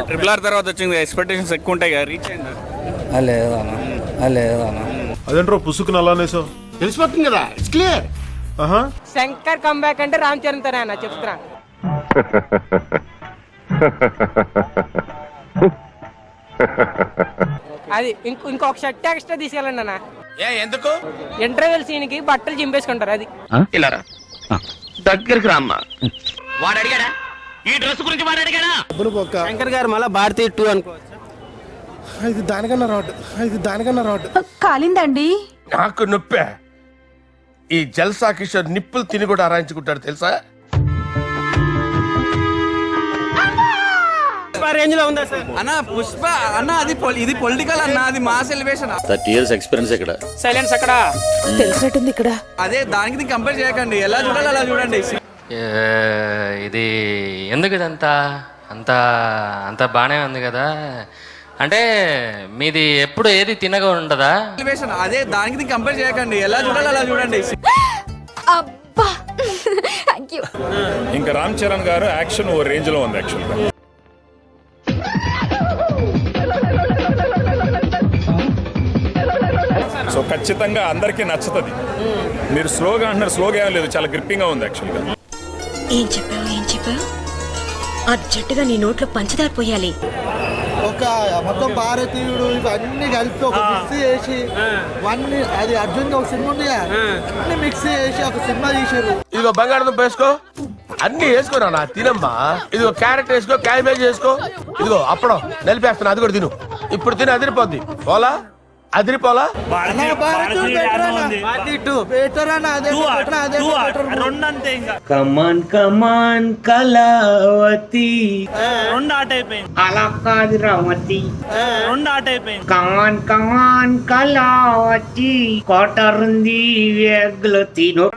Triple R తర్వాత వచ్చింది, expectations ఎక్కువ ఉంటాయి కదా, రీచ్ అయిందా? లేదన్నా. అదేంట్రో పుసుకుని అలానేసావు? తెలిసిపోతుంది కదా, ఇట్స్ క్లియర్. శంకర్ కంబ్యాక్ అంటే రామ్ చరణ్ తోనే అన్న, చెప్తున్నా. అది ఇంకొక షర్ట్ ఎక్స్ట్రా తీసుకెళ్ళండి అన్న. ఎందుకు? ఇంటర్వెల్ సీన్ కి బట్టలు చింపేసుకుంటారు. అది ఇలారా దగ్గరికి రామ్మా. వాడు అడిగాడా ఈ డ్రెస్ గురించి? వాడు అడిగాడా? శంకర్ గారు మళ్ళీ భారతీ 2 అనుకోవచ్చు. ఇది దానికన్నా రాడ్ కాలిందండి. నాకు నొప్పే. ఈ జల్సా కిషోర్ నిప్పులు తిని కూడా ఆరాయించుకుంటాడు తెలుసా? రేంజ్ లో ఉందా సార్? అన్న పుష్ప అన్న అది ఇది పొలిటికల్ అన్న, అది మాస్ ఎలివేషన్. 30 years ఎక్స్పీరియన్స్ ఇక్కడ. సైలెన్స్ అక్కడ తెలిసినట్టుంది ఇక్కడ. అదే దానికి కంపేర్ చేయకండి, ఎలా చూడాలి అలా చూడండి. ఇది ఎందుకు ఇదంతా అంత అంత బాగానే ఉంది కదా, అంటే మీది ఎప్పుడు ఏది తినగా ఉండదా? ఎలివేషన్ అదే దానికి కంపేర్ చేయకండి, ఎలా చూడాలి అలా చూడండి. అబ్బా థాంక్యూ. ఇంకా రామ్ చరణ్ గారు యాక్షన్ ఓ రేంజ్ లో ఉంది యాక్చువల్గా. సో ఖచ్చితంగా అందరికీ నచ్చుతుంది. మీరు స్లోగా అంటున్నారు, స్లోగా ఏం లేదు, చాలా గ్రిప్పింగ్ గా ఉంది యాక్చువల్గా. ఏం చెప్పావు అర్జెంటుగా నీ నోట్లో పంచదార పోయాలి. ఒక మొత్తం భారతీయుడు ఇవన్నీ కలిపి ఒక మిక్స్ చేసి అన్ని, అది అర్జున్ ఒక సినిమా ఉంది అన్ని మిక్స్ చేసి ఒక సినిమా తీసారు. ఇదిగో బంగాళదుంప వేసుకో, అన్ని వేసుకోరా నా తినమ్మా. ఇదిగో క్యారెట్ వేసుకో, క్యాబేజ్ వేసుకో, ఇదిగో అప్పడం నలిపేస్తాను, అది కూడా తిను. ఇప్పుడు తిని అదిరిపోద్ది. పోలా అదిరిపోలా. కమాన్ కమాన్ కళావతి అలా కాదు రామతి, కమాన్ కమాన్ కళావతి కోటరుంది వేగులు తిను.